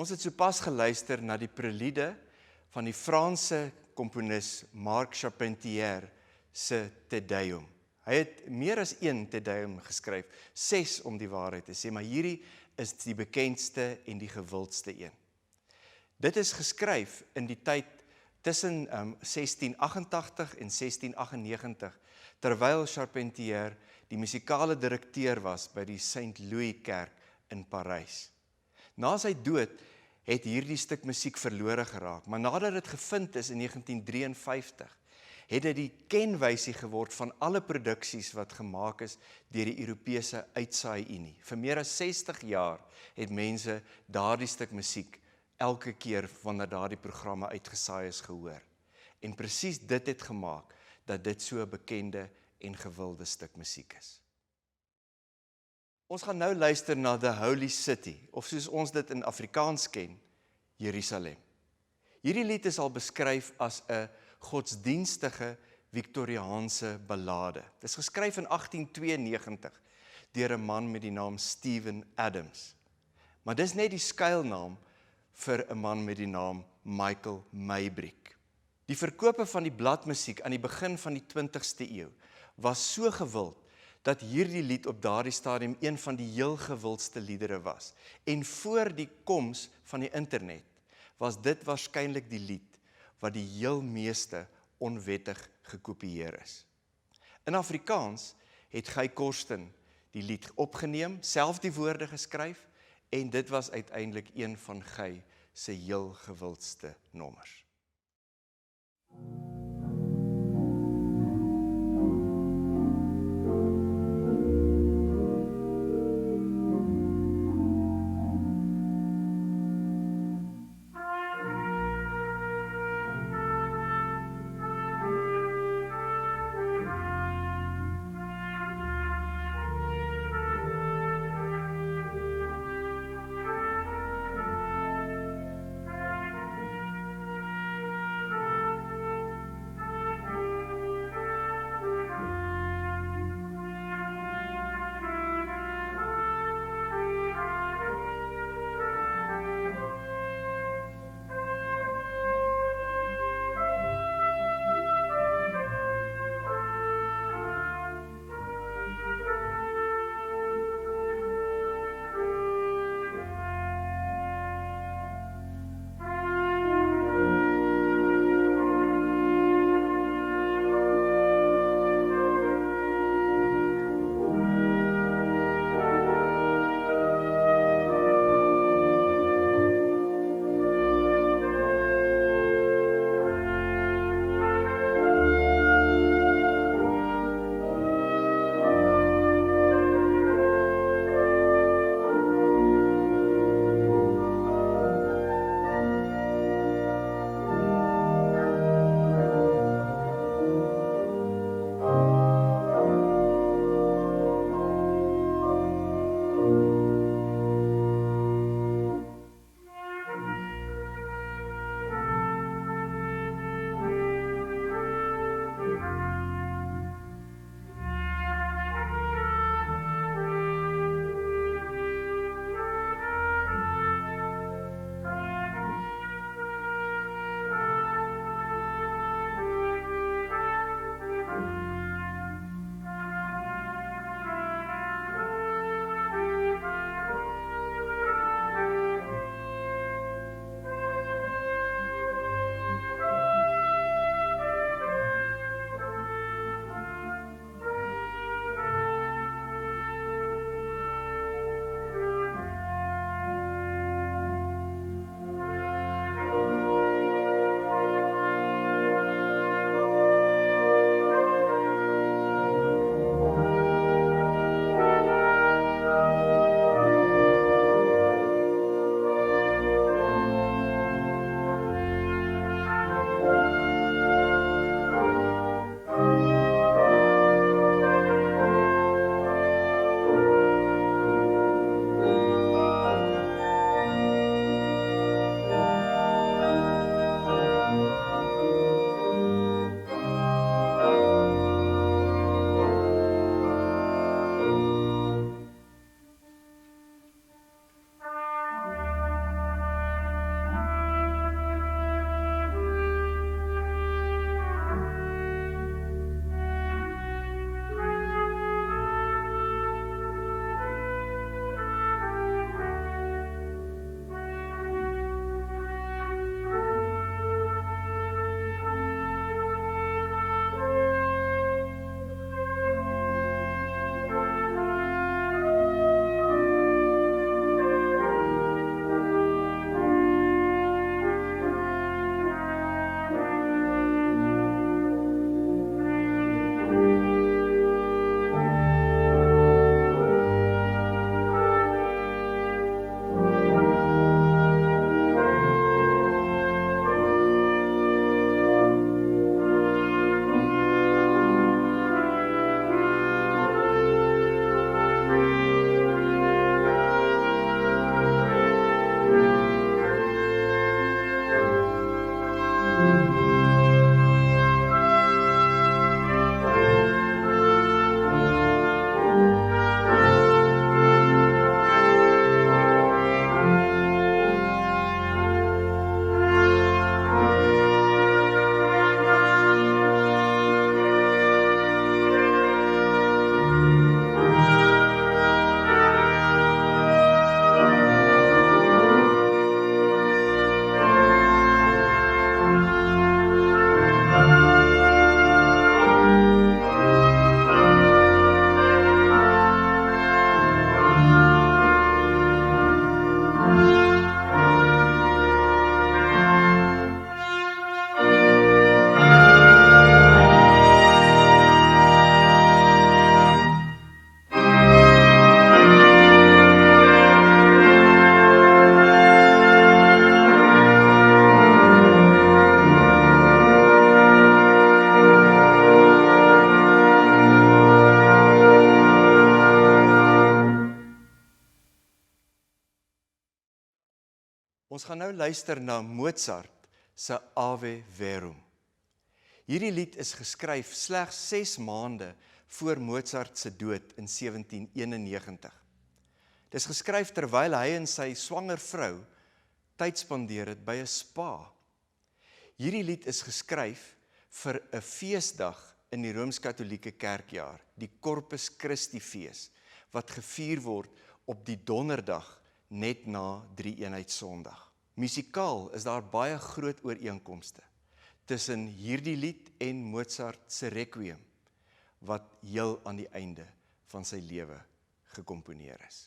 Ons het sopas geluister na die prelude van die Franse komponis Marc Charpentier se Te Deum. Hy het meer as een Te Deum geskryf, 6 om die waarheid te sê, maar hierdie is die bekendste en die gewildste een. Dit is geskryf in die tyd tussen 1688 en 1698, terwyl Charpentier die musikale direkteur was by die St. Louis Kerk in Parys. Na sy dood het hierdie stuk musiek verlore geraak, maar nadat dit gevind is in 1953, het dit die kenwysie geword van alle produksies wat gemaak is deur die Europese Uitsaai-Unie. Vir meer as 60 jaar het mense daardie stuk musiek elke keer wanneer daardie programme uitgesaai is gehoor. En presies dit het gemaak dat dit so 'n bekende en gewilde stuk musiek is. Ons gaan nou luister na The Holy City, of soos ons dit in Afrikaans ken, Jerusalem. Hierdie lied is al beskryf as 'n godsdienstige Victoriaanse ballade. Dit is geskryf in 1892 deur 'n man met die naam Stephen Adams. Maar dis net die skuilnaam vir 'n man met die naam Michael Maybrick. Die verkope van die bladmusiek aan die begin van die 20ste eeu was so gewild dat hierdie lied op daardie stadium een van die heel gewildste liedere was. En voor die koms van die internet was dit waarskynlik die lied wat die heel meeste onwettig gekopieer is. In Afrikaans het Guy Korsten die lied opgeneem, self die woorde geskryf, en dit was uiteindelik een van Guy se heel gewildste nommers. Ons gaan nou luister na Mozart se Ave Verum. Hierdie lied is geskryf slegs 6 maande voor Mozart se dood in 1791. Dit is geskryf terwyl hy en sy swanger vrou tyd spandeer het by 'n spa. Hierdie lied is geskryf vir 'n feesdag in die Rooms-Katolieke Kerkjaar, die Corpus Christi fees, wat gevier word op die donderdag net na Drie-eenheid-Sondag. Musikaal is daar baie groot ooreenkomste tussen hierdie lied en Mozart se Requiem, wat heel aan die einde van sy lewe gekomponeer is.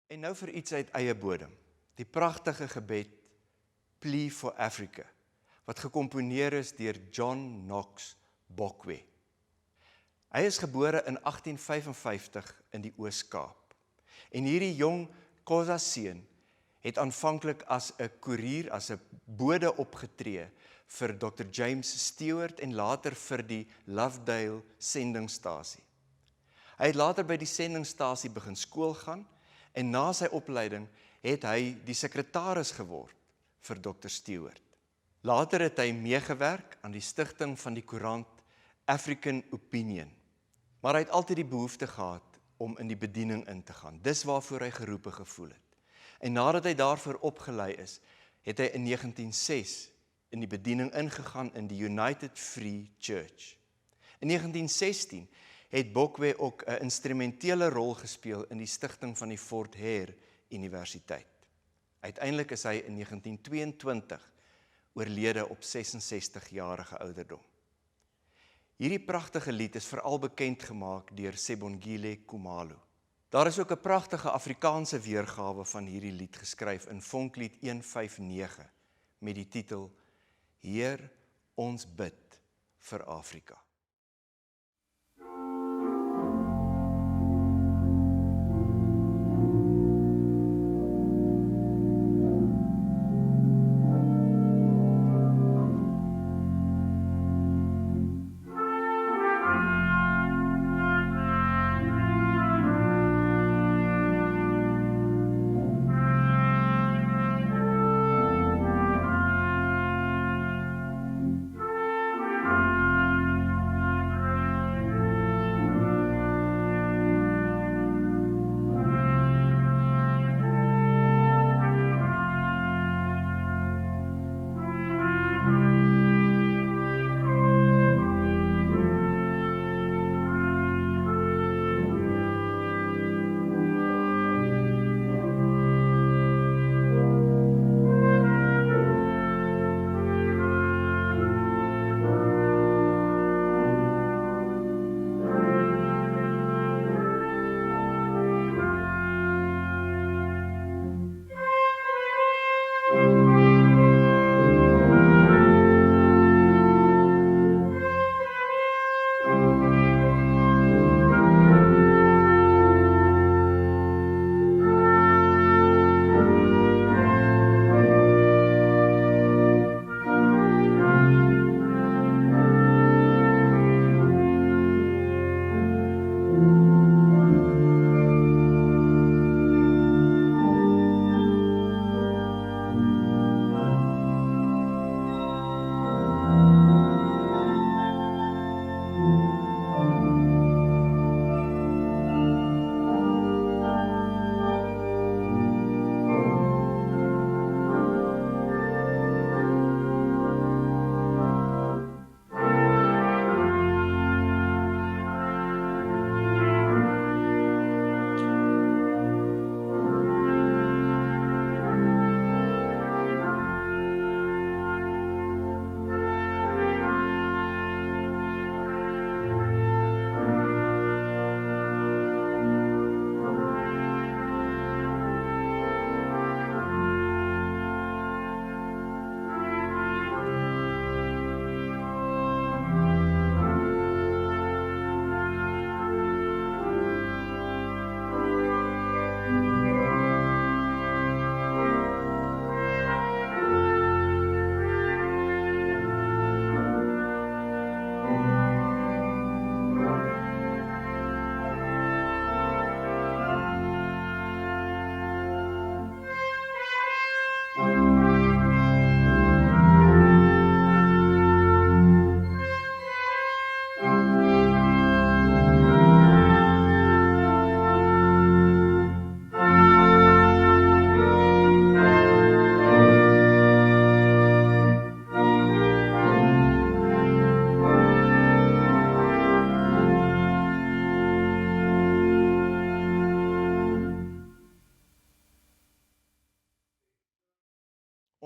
En nou vir iets uit eie bodem, die pragtige gebed Plea for Africa, wat gekomponeer is deur John Knox Bokwe. Hy is gebore in 1855 in die Oos-Kaap. En hierdie jong Xhosa seun het aanvanklik as 'n koerier, as 'n bode opgetree vir Dr. James Stewart en later vir die Lovedale sendingstasie. Hy het later by die sendingstasie begin skool gaan en na sy opleiding het hy die sekretaris geword vir Dr. Stewart. Later het hy meegewerk aan die stigting van die koerant African Opinion. Maar hy het altyd die behoefte gehad om in die bediening in te gaan. Dis waarvoor hy geroepe gevoel het. En nadat hy daarvoor opgelei is, het hy in 1906 in die bediening ingegaan in die United Free Church. In 1916 het Bokwe ook 'n instrumentele rol gespeel in die stigting van die Fort Hare Universiteit. Uiteindelik is hy in 1922 oorlede op 66-jarige ouderdom. Hierdie pragtige lied is veral bekend gemaak deur Sebongile Khumalo. Daar is ook 'n pragtige Afrikaanse weergawe van hierdie lied geskryf in Vonklied 159 met die titel Heer, ons bid vir Afrika.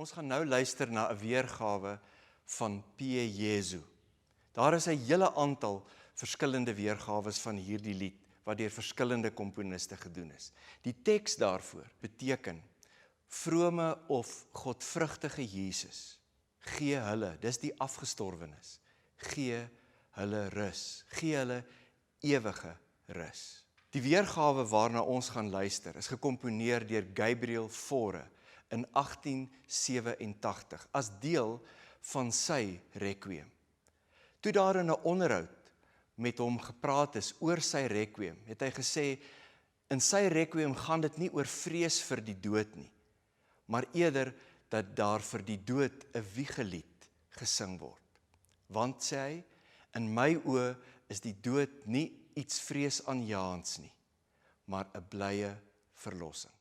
Ons gaan nou luister na 'n weergawe van P.E. Jesu. Daar is 'n hele aantal verskillende weergawes van hierdie lied wat deur verskillende komponiste gedoen is. Die teks daarvoor beteken: vrome of godvrugtige Jesus, gee hulle, dis die afgestorwenes, gee hulle rus, gee hulle ewige rus. Die weergawe waarna ons gaan luister is gekomponeer deur Gabriel Fauré in 1887 as deel van sy requiem. Toe daar in 'n onderhoud met hom gepraat is oor sy requiem, het hy gesê, in sy requiem gaan dit nie oor vrees vir die dood nie, maar eerder dat daar vir die dood 'n wiegelied gesing word. Want, sê hy, in my oë is die dood nie iets vreesaanjaends nie, maar 'n blye verlossing.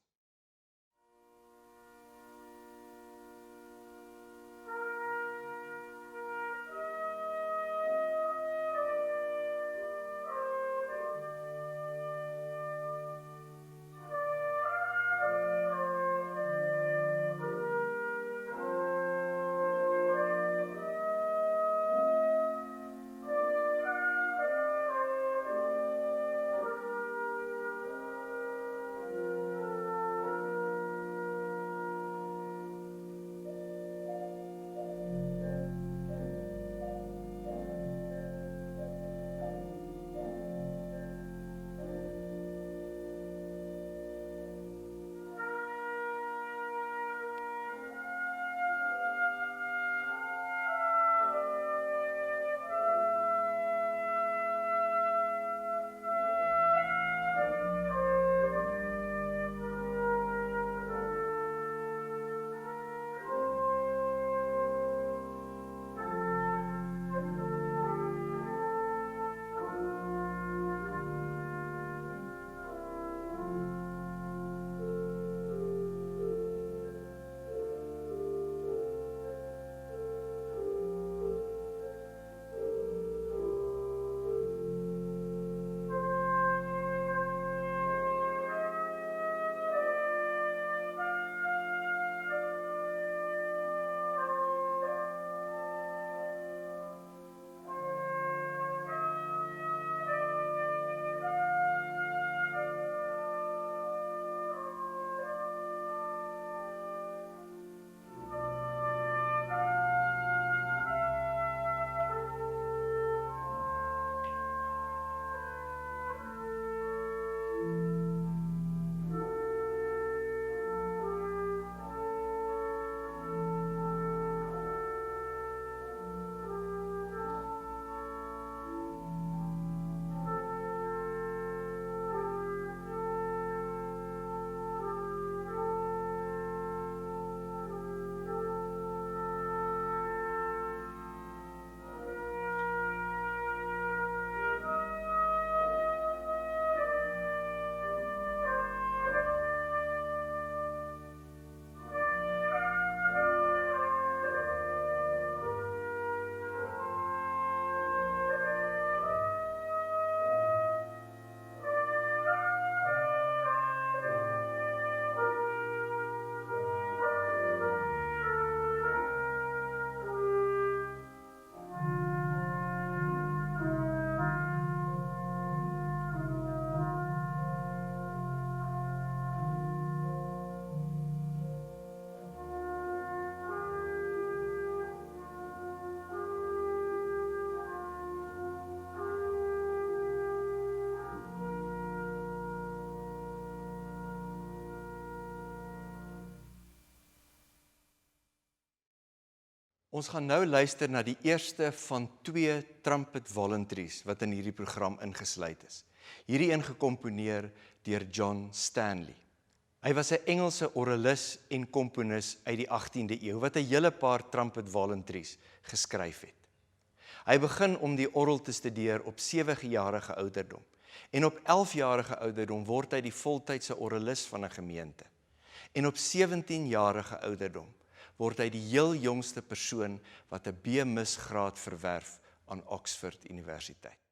Ons gaan nou luister na die eerste van 2 trumpet voluntaries wat in hierdie program ingesluit is. Hierdie een gekomponeer deur John Stanley. Hy was 'n Engelse orgelis en komponis uit die 18de eeu wat 'n hele paar trumpet voluntaries geskryf het. Hy begin om die orgel te studeer op 7-jarige ouderdom en op 11-jarige ouderdom word hy die voltydse orgelis van 'n gemeente. En op 17-jarige ouderdom word hy die heel jongste persoon wat 'n B.Mis graad verwerf aan Oxford Universiteit.